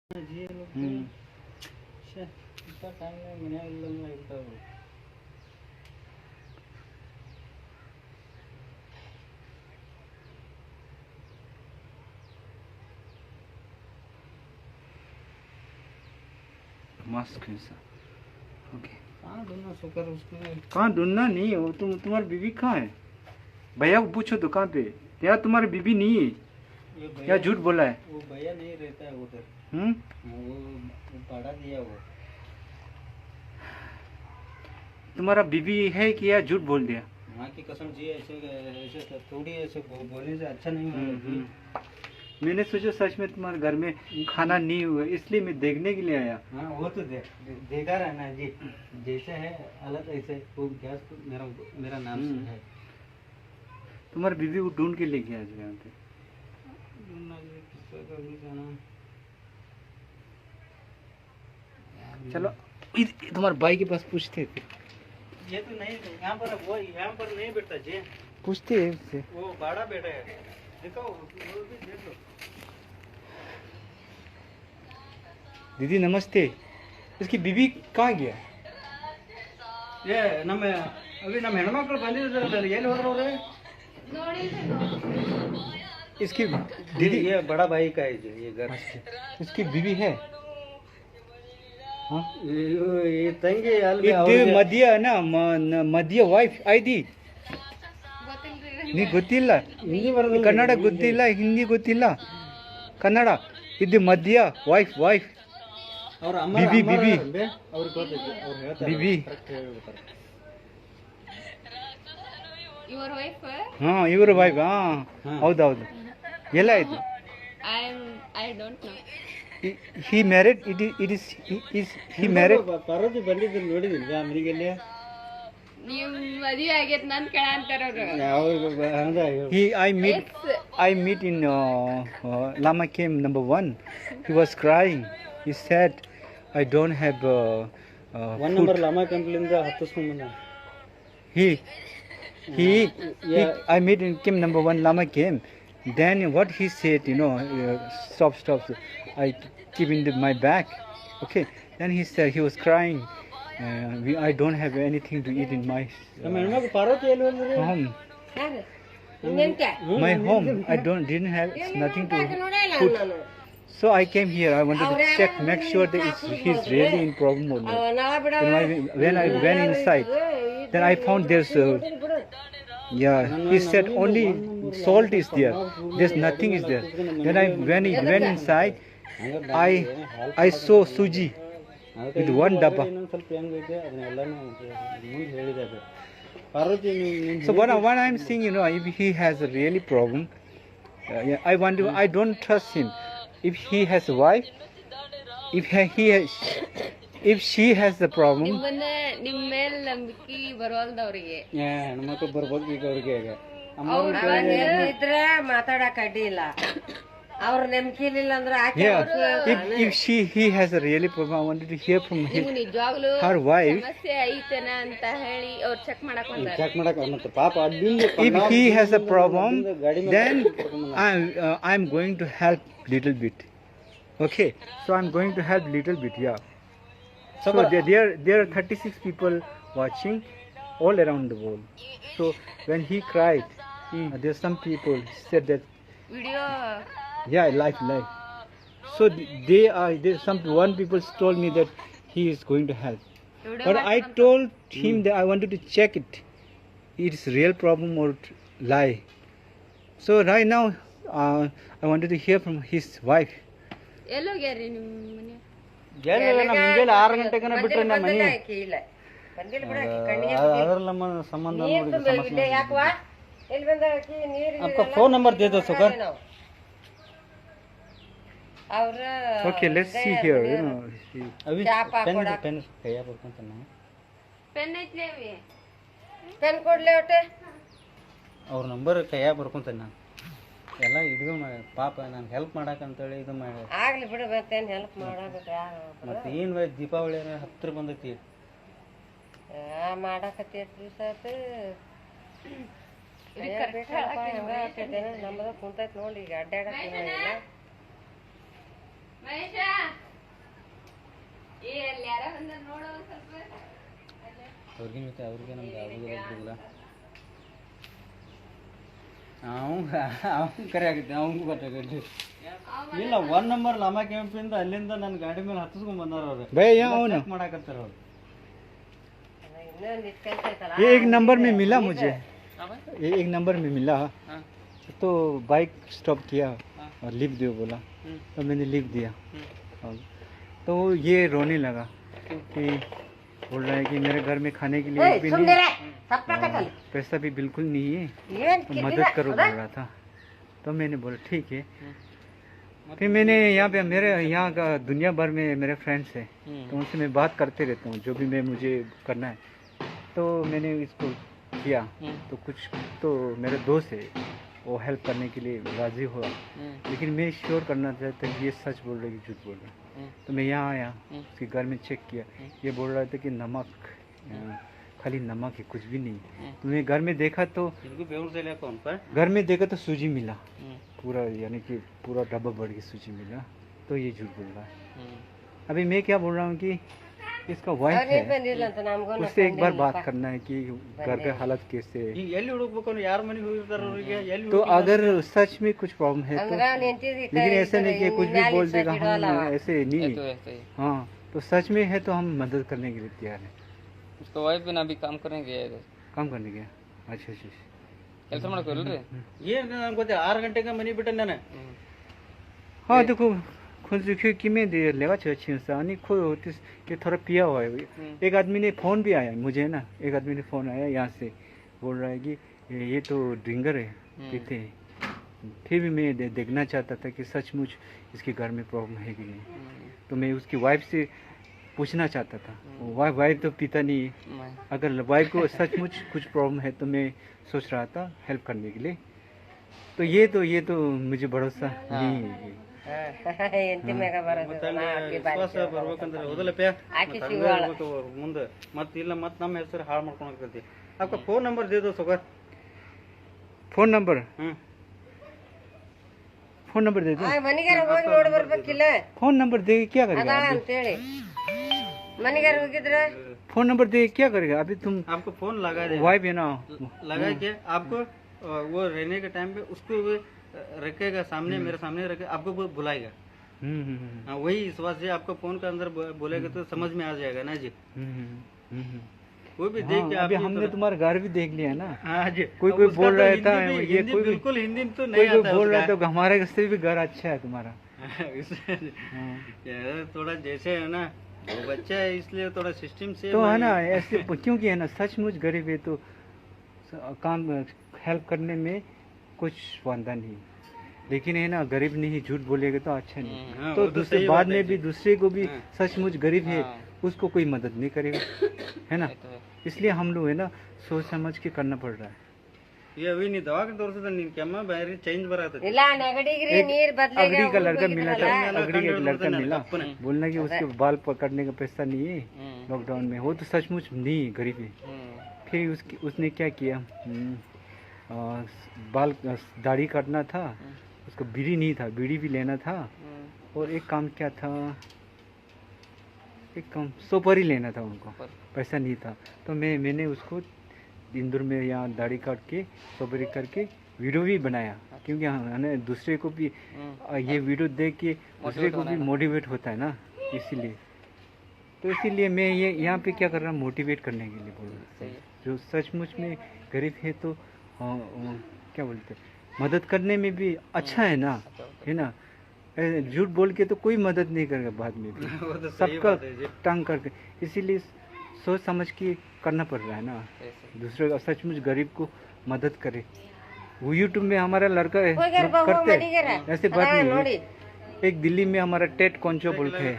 Mask कैसा okay कहाँ ढूंढना शुक्र उसको कहाँ ढूंढना नहीं हो तुम्हारी बीवी कहाँ है भैया को पूछो तो कहाँ पे यार तुम्हारी बीवी नहीं है क्या झूठ बोला है वो भैया नहीं रहता है उधर वो भाड़ा दिया वो तुम्हारा बीवी है कि यार झूठ बोल दिया माँ की कसम जी ऐसे थोड़ी ऐसे बोलने से अच्छा नहीं होगा मैंने सोचा सच में तुम्हारे घर में खाना नहीं हुआ इसलिए मैं देखने के लिए आया हाँ वो तो देखा रहना जी जैसे है अलग ऐसे वो गैस तो मेरा नाम से है तुम्हारी बीवी को ढूंढ के लेके आ जाए यहाँ पे चलो तुम्हारे भाई के पास पूछते थे ये तो नहीं यहाँ पर वो यहाँ पर नहीं बैठता जी पूछते हैं उससे वो बाड़ा बैठा है देखो वो भी देख लो दीदी नमस्ते इसकी बीवी कहाँ गया ये ನಮ್ಮ अभी ನಮ್ಮ ಹೆಣ್ಮಕ್ಳು ಬಂದಿದ್ದಾರೆ ಎಲ್ಲಿ ಹೋದ್ರು इसकी दीदी ये बड़ा भाई का है जी ये घर इसकी बीवी है हाँ ये ತಂಗಿ ಅಲ್ಲಿ ಇದು ಮಧ್ಯ ಮಧ್ಯ ವೈಫ್ ಐದಿ ನೀ ಗೊತ್ತಿಲ್ಲ ಹಿಂದಿ ಬರೋದು ಕನ್ನಡ ಗೊತ್ತಿಲ್ಲ ಹಿಂದಿ ಗೊತ್ತಿಲ್ಲ ಕನ್ನಡ ಇದು ಮಧ್ಯ ವೈಫ್ ವೈಫ್ ಅವ್ರ ಅಮ್ಮ बीबी बीबी ಅವ್ರಿಗೆ ಗೊತ್ತೈತೆ ಅವ್ರು ಹೇಳ್ತಾರೆ बीबी ಕರೆಕ್ಟ್ ಹೇಳ್ತಾರೆ Your wife? ಹಾ ಇವರು ವೈಫ್ ಹಾ ಹೌದೌದು ಎಲ್ಲ ಆಯ್ತು I don't know. he married it is he married Parvati ಬಂದಿದ್ದು ನೋಡಿದಿಲ್ಲ ಆ ಮನೆಗೆಲ್ಲಿ ನೀವು ಮದುವೆ ಆಗೈತೆ ನನ್ ಕೇಳ ಅಂತಾರವ್ರು he I meet in Lama Cave number 1 he was crying he said I don't have one number lama ಕಂಪ್ಲಿಂದ ಹತ್ತಿಸ್ಕೊಂಡು ಬಂದ he I meet in Kim number 1 Lama Cave then what he said stop I keep in my bag okay then he said he was crying I don't have anything to eat in my ನಮ್ಮ ಹೆಣ್ಮಕ್ಳು ಪಾರ್ವತಿ ಎಲ್ಲಿ ಹೋದ್ರಿ home ಯಾರು ನಿಂತೆ my home I didn't have nothing to food so I came here I wanted to check make sure that he's really in problem or not when I went inside then I found there's yeah he said only salt is there's nothing is there then when I went inside I saw suji with one dabba ಸ್ವಲ್ಪ ಹೆಂಗೈತೆ ಅದನ್ನೆಲ್ಲನೂ ಮುಂದೆ ಹೇಳಿದ್ದಾರೆ Parvati so what I'm saying if he has a really problem I don't trust him if he has a wife if she has the problem ನಿಮ್ಮ ಮೇಲೆ ನಂಬಿಕೆ ಬರೋಲ್ದ ಅವ್ರಿಗೆ ಹೆಣ್ಮಕ್ಳು ಬರ್ಬೋದು ಈಗ ಅವ್ರಿಗೆ ಈಗ ಇದ್ರೆ ಮಾತಾಡಕ್ ಅಡ್ಡಿ ಇಲ್ಲ ಅವ್ರ ನಂಬಿಕೆ ಇಲ್ಲ ಅಂದ್ರೆ if he has a really problem I wanted to hear from ನಿಜವಾಗ್ಲೂ her wife ಸಮಸ್ಯೆ ಐತನ ಅಂತ ಹೇಳಿ ಅವ್ರು ಚೆಕ್ ಮಾಡಕ್ ಬಂದಾರ ಚೆಕ್ ಮಾಡಕ್ ಮತ್ತೆ ಪಾಪ ಅಡ್ಡಿಂದ if he has a problem then I'm going to help little bit okay so I'm going to help little bit yeah so there are 36 people watching all around the world so when he cried there's some people said that video yeah live so one people told me that he is going to help but I told him that I wanted to check it's real problem or lie so right now I wanted to hear from his wife ಎಲ್ಲೋಗ್ಯಾರಿ ನಿಮ್ಮ ಮನೆ ಮುಂಜಾನೆ 6 ಗಂಟೆಗನ ಬಿಟ್ರೆ ನಮ್ಮ ಮನೆ ಇಲ್ಲ ಬಂದಿಲ್ಲ ಬಿಡ ಕಣ್ಣಿಗೆ ಅದ್ರಲ್ಲಿ ನಮ್ಮ ಸಂಬಂಧ ನೋಡಿ ಯಾಕವಾ ಎಲ್ಲಿ ಬಂದಾಕಿ ನೀರು आपका फोन नंबर दे दो सुकर ಅವ್ರ okay let's see here अभी पेन ಕೈಯ ಬರ್ಕೊಂತ ನಾನು ಪೆನ್ ಐತ್ಲೇವಿ ಪೆನ್ ಕೊಡ್ಲೆ ಒಟ್ಟೆ ಅವ್ರ ನಂಬರ್ ಕೈಯ ಬರ್ಕೊಂತ ನಾನು ಎಲ್ಲ ಇದು ಪಾಪ ನಾನು ಹೆಲ್ಪ್ ಮಾಡಕಂತೇಳಿ ಇದು ಮಾಡಿ ಆಗ್ಲಿ ಬಿಡು ಮತ್ತೇನು ಹೆಲ್ಪ್ ಮಾಡಬೇಕು ಯಾರು ಮತ್ತೆ ಏನು ದೀಪಾವಳಿ ಹತ್ತಿರ ಬಂದೈತಿ ಮಾಡಕತ್ತಿ ದಿವಸ ಆಯ್ತು ನಮ್ಮದ ಕುಂತೈತಿ ನೋಡಿ ಈಗ ಅಡ್ಡಾಡಕ್ಕೆ ಇಲ್ಲ ಮಹೇಶ ಅವ್ರಿಗೆ ಮತ್ತೆ ಅವ್ರಿಗೆ ನಮ್ಗೆ ಆಗೋದಿಲ್ಲ ಅವ್ನು ಕರೆ ಆಗಿದ್ದೆ ಅವ್ನಿಗೂ ಗೊತ್ತಾಗಲಿ ಇಲ್ಲ 1 ನಂಬರ್ ಲಮಾ ಕ್ಯಾಂಪಿಂದ ಅಲ್ಲಿಂದ ನನ್ನ ಗಾಡಿ ಮೇಲೆ ಹತ್ತಿಸ್ಕೊಂಡ್ ಬಂದಾರ ಅವ್ರು ಚೆಕ್ ಮಾಡಾಕತ್ತಾರ ಅವ್ರು ये एक नंबर में मिला मुझे, ये एक नंबर में मिला तो बाइक स्टॉप किया और लिख दो बोला तो मैंने लिख दिया। तो ये रोने लगा कि बोल रहा है कि मेरे घर में खाने के लिए भी नहीं, पैसा भी बिल्कुल नहीं है, तो मदद करो बोल रहा था। तो मैंने बोला ठीक है। फिर मैंने यहाँ पे मेरे यहाँ का दुनिया भर में मेरे फ्रेंड्स हैं, तो उनसे मैं बात करते रहता हूँ जो भी मैं मुझे करना है। तो मैंने इसको किया तो कुछ तो मेरे दोस्त है वो हेल्प करने के लिए राजी हुआ, लेकिन मैं श्योर करना चाहता कि ये सच बोल रहा है कि झूठ बोल रहा है। तो मैं यहाँ आया, उसके घर में चेक किया, ये बोल रहा था कि नमक खाली नमक है, कुछ भी नहीं। तो मैं घर में देखा तो घर में देखा तो सूजी मिला पूरा, यानी कि पूरा डब्बा भर के सूजी मिला। तो ये झूठ बोल रहा है। अभी मैं क्या बोल रहा हूँ कि इसका वाइफ है, उससे एक बार बात करना है कि घर का हालत कैसे है। तो अगर सच में कुछ प्रॉब्लम है तो, लेकिन ऐसा नहीं कि कुछ भी बोल देगा हम ऐसे नहीं। हाँ तो सच में है तो हम मदद करने के लिए तैयार है। उसका वाइफ भी ना अभी काम करने गया है, काम करने गया। अच्छा अच्छा ಕೆಲಸ ಮಾಡ್ಕೊಲ್ರಿ ಏನ್ ನನ್ಗೆ ಗೊತ್ತಿಲ್ಲ 6 ಗಂಟೆಗೆ ಮನೆ ಬಿಟ್ಟೆ ನಾನು। हाँ देखो खुद देखिए कि मैं दे लेगा अच्छी से नहीं खुद होती कि थोड़ा पिया हुआ है। एक आदमी ने फ़ोन भी आया मुझे ना, एक आदमी ने फ़ोन आया यहाँ से, बोल रहा है कि ये तो ड्रिंकर है, पीते हैं। फिर भी मैं देखना चाहता था कि सचमुच इसके घर में प्रॉब्लम है कि नहीं। तो मैं उसकी वाइफ से पूछना चाहता था, वाइफ तो पीता नहीं है, अगर वाइफ को सचमुच कुछ प्रॉब्लम है तो मैं सोच रहा था हेल्प करने के लिए। तो ये तो मुझे भरोसा नहीं है। ವಿಶ್ವಾಸ ಬರ್ಬೇಕಂದ್ರೆ ಹೋದಲ್ಲಪ್ಪ ಮುಂದೆ ಮತ್ತೆ ಇಲ್ಲ ಮತ್ತೆ ನಮ್ಮ ಹೆಸರು ಹಾಳು ಮಾಡ್ಕೊಳಕತ್ತಿ। आपका फोन नंबर दे दो सगर। फोन नंबर फोन नंबर दे दो। ಮನಿಗಾರ ಹೋಗಿ ನೋಡಿ ಬರ್ಬೇಕಿಲ್ಲ, फोन नंबर दे क्या करेगा ಅಂತ ಹೇಳಿ ಮನಿಗಾರ ಹೋಗಿದ್ರೆ फोन नंबर दे क्या करेगा अभी तुम। आपको फोन लगा दे, वाइफ है ना, लगा के आपको वो रहने के टाइम पे उसको रखेगा सामने, मेरे सामने रखे, आपको वो बुलाएगा। वही विश्वास से आपको फोन के अंदर बोलेगा तो समझ में आ जाएगा ना जी। वो भी देख के अभी हमने तुम्हारा घर भी देख लिया ना। हाँ जी, कोई बोल रहा था ये कोई बिल्कुल हिंदी तो नहीं आता, बोल रहा था हमारे से भी घर अच्छा है तुम्हारा। थोड़ा जैसे है ना वो बच्चा है इसलिए थोड़ा सिस्टम से तो है ना ऐसे, क्योंकि है ना सचमुच गरीब है तो काम हेल्प करने में कुछ वादा नहीं, लेकिन है ना गरीब नहीं झूठ बोलेगा तो अच्छा नहीं। तो दूसरे बाद में भी दूसरे को भी सचमुच गरीब है उसको कोई मदद नहीं करेगा, है ना। इसलिए हम लोग है ना सोच समझ के करना पड़ रहा है। ये अभी नहीं दवा के तौर से नहीं क्या मैं बाहर चेंज बरा था। ಇಲ್ಲ ನೆಗಡಿಗ್ರಿ ನೀರ್ ಬದಲಿಗೆ अगड़ी का लड़का मिला था, अगड़ी का लड़का मिला, बोलना कि उसके बाल पकड़ने का पैसा नहीं है लॉकडाउन में, वो तो सचमुच नहीं गरीब है। फिर उसने क्या किया, बाल दाढ़ी काटना था, उसको बीड़ी नहीं था, बीड़ी भी लेना था, और एक काम क्या था, एक काम सुपारी लेना था उनको, पैसा नहीं था। तो मैंने उसको इंदौर में यहाँ दाढ़ी काट के सुपारी करके वीडियो भी बनाया, क्योंकि हमें दूसरे को भी ये वीडियो देख के दूसरे को भी मोटिवेट होता है ना, इसीलिए। तो इसीलिए मैं ये यहाँ पे क्या कर रहा हूँ, मोटिवेट करने के लिए बोल रहा हूँ। जो सचमुच में गरीब है तो क्या बोलते हैं, मदद करने में भी अच्छा है ना, है ना। झूठ बोल के तो कोई मदद नहीं करेगा बाद में भी, सबका तंग करके, इसीलिए सोच समझ के करना पड़ रहा है ना। दूसरे का सचमुच गरीब को मदद करे। वो यूट्यूब में हमारा लड़का करते हैं ऐसे बात नहीं है। एक दिल्ली में हमारा टेट कौनचो बोल के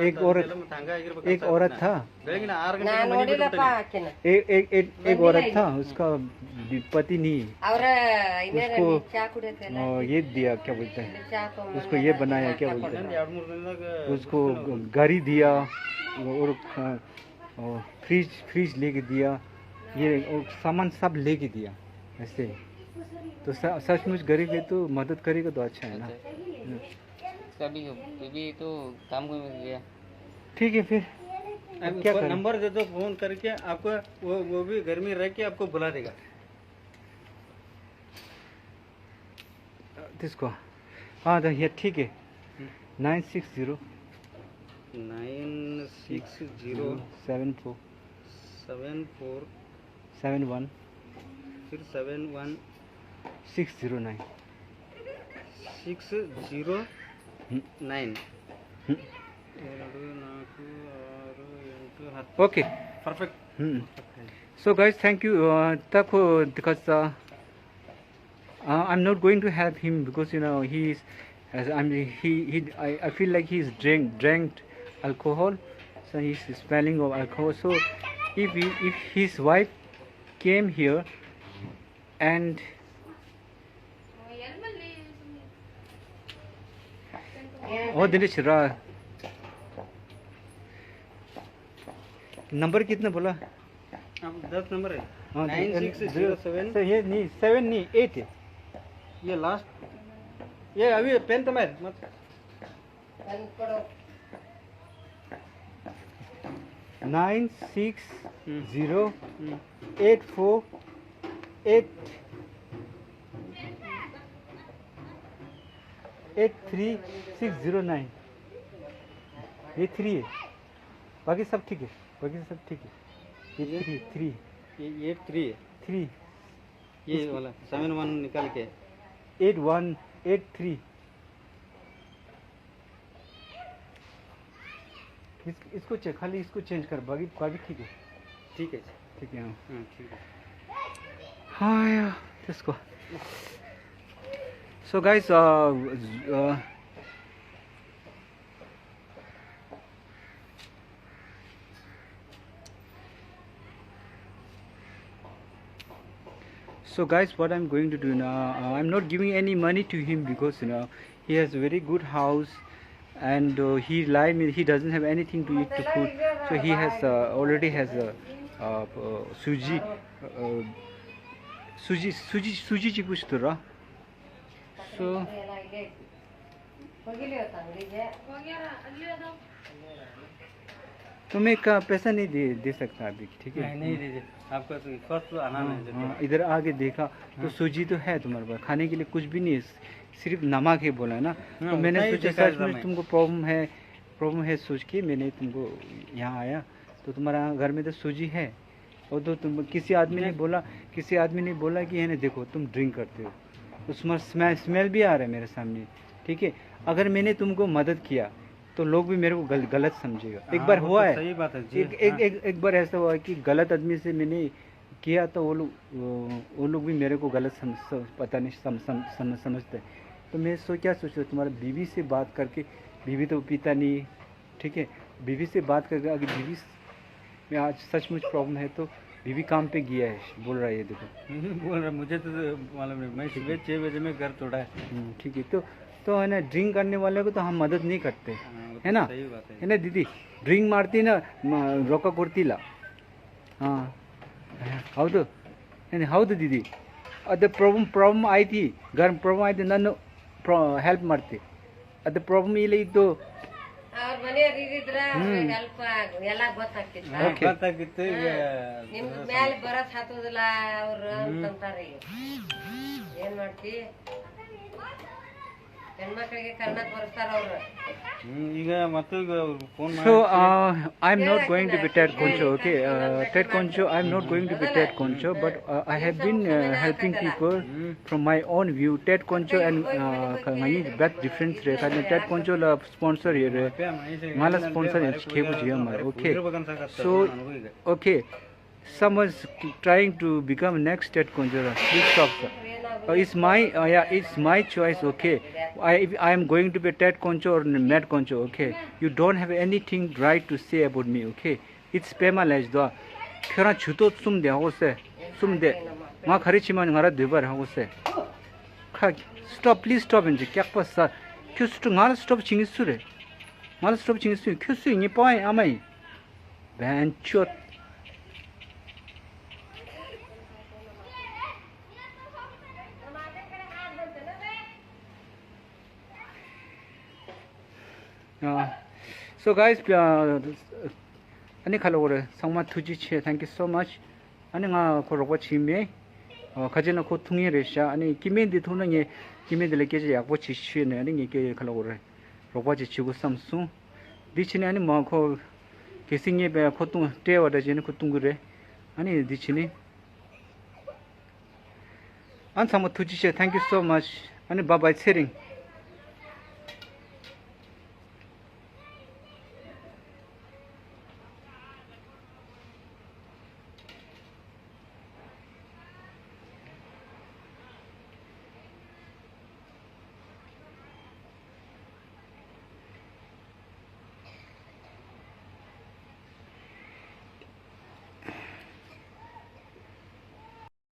एक औरत था, एक औरत था, उसका पति नहीं, उसको ये दिया क्या बोलते हैं, उसको ये बनाया क्या बोलते हैं, उसको गाड़ी दिया और फ्रिज लेके दिया, ये और सामान सब लेके दिया ऐसे। तो सचमुच गरीब है तो मदद करेगा तो अच्छा है ना। कभी तो काम को गया ठीक है फिर अब क्या करें? नंबर दे दो, फोन करके आपको वो भी घर में रह के आपको बुला देगा। किसको? हाँ तो ये ठीक है 960 960 74 74 71 फिर 71 609 609 हम्म, 2 4 8 okay perfect. So guys, thank you. Because I'm not going to help him because he's as I feel like he's drank alcohol, so he's smelling of alcohol. So if his wife came here and Dinesh number कितना बोला? अब 10 number है हाँ, 9607। Sir ये नहीं 7 नहीं 8 है। ये लास्ट, ये अभी पेन तो मैं मत 96084883609 ये 3 है, बाकी सब ठीक है, बाकी सब ठीक है। ये 3 ये 3 है, 3 ये वाला 71 निकाल के 8183 इसको खाली इसको चेंज कर, बाकी बाकी ठीक है। ठीक है ठीक है हाँ ठीक है। हाँ यार इसको so guys so guys what I'm going to do now, I'm not giving any money to him because he has a very good house and he doesn't have anything to eat the food, so he has already has suji जी कुछ तो रहा so तो मैं का पैसा नहीं दे सकता अभी, ठीक है? नहीं दीजिए, आपका तो फर्स्ट तो आना नहीं। हाँ, इधर आगे देखा तो सूजी तो है तुम्हारे पास, खाने के लिए कुछ भी नहीं है, सिर्फ नमक है बोला है ना। तो मैंने सोचा सच में तुमको प्रॉब्लम है सोच के मैंने तुमको यहाँ आया। तो तुम्हारा घर में तो सूजी है और तो तुम किसी आदमी ने बोला कि है ना देखो तुम ड्रिंक करते हो, उसमें स्मेल भी आ रहा है मेरे सामने, ठीक है? अगर मैंने तुमको मदद किया तो लोग भी मेरे को गलत समझेगा। एक बार हुआ है, सही बात है जी। एक बार ऐसा हुआ कि गलत आदमी से मैंने किया तो वो लोग भी मेरे को गलत पता नहीं समझते। तो मैं क्या सोच रहा, तुम्हारा बीवी से बात करके, बीवी तो पीता नहीं, ठीक है? बीवी से बात करके अगर बीवी में आज सचमुच प्रॉब्लम है तो बीवी काम पे गया है बोल रहा है, ये देखो बोल रहा, मुझे तो मालूम नहीं, मैं सुबह 6 बजे में घर तोड़ा है। ठीक है तो है ना, ड्रिंक करने वाले को तो हम मदद नहीं करते, है ना? सही बात है ना दीदी? ड्रिंक मारती ना रोका कुर्तीला, हाँ हौದು दीदी। ಅದು ಪ್ರಾಬ್ಲಮ್ ಆಯ್ತು, घर ಪ್ರಾಬ್ಲಮ್ ಆಯ್ತು, ನಾನು ಹೆಲ್ಪ್ ಮಾಡ್ತಿ, ಅದು ಪ್ರಾಬ್ಲಮ್ ಇಲ್ಲ ಇದ್ದು ಅವ್ರ ಮನೆಯವ್ರು ಇದ್ದಿದ್ರ ಹೆಲ್ಪ್ ಎಲ್ಲ ಗೊತ್ತಾಗಿತ್ತು। ನಿಮ್ ಮೇಲೆ ಬರತ್ ಹತ್ತುದಿಲ್ಲ ಅವ್ರು ಅಂತಂತಾರ। ಏನ್ ಮಾಡ್ತಿ, ಹೆಣ್ಮಕ್ಳಿಗೆ ಕರ್ನಾಕ್ ಬರ್ತಾರ ಅವ್ರು। ಈಗ ಮತ್ತೆ ಫೋನ್ ಮಾಡಿ। So I'm not going to be Ted Concho, okay? Ted Concho, I'm not going to be Ted Concho, but I have been helping people from my own view. Ted Concho and ngani that difference re ka Ted Concho la sponsor here, mala sponsor is kebu jiya mar, okay? So okay, someone's trying to become next Ted Concho, please stop sir. It's my choice, okay? I am going to be Ted Concho or Matt Concho, okay? You don't have anything right to say about me, okay? It's Pema Laj do. Khara chuto sumde hose, sumde. Ma khari chima ngara dubar hose. Stop, please stop inji. Kya pasa? Kyustu ngara stop chingisure. Ngara stop chingisure. Kyustu ni pai amai. Benchot. So guys, ani khalo gore sangma thuji che, thank you so much. Ani nga ko robo chime khajena ko thungi resha ani kimendi thuna nge kimendi leke je yakbo chi chine ani nge ke khalo gore robo ji chigu samsu dichine ani ma ko kesingye be ko tung te wada jene ko tungure ani dichine an sangma thuji che, thank you so much. Ani bye bye sharing.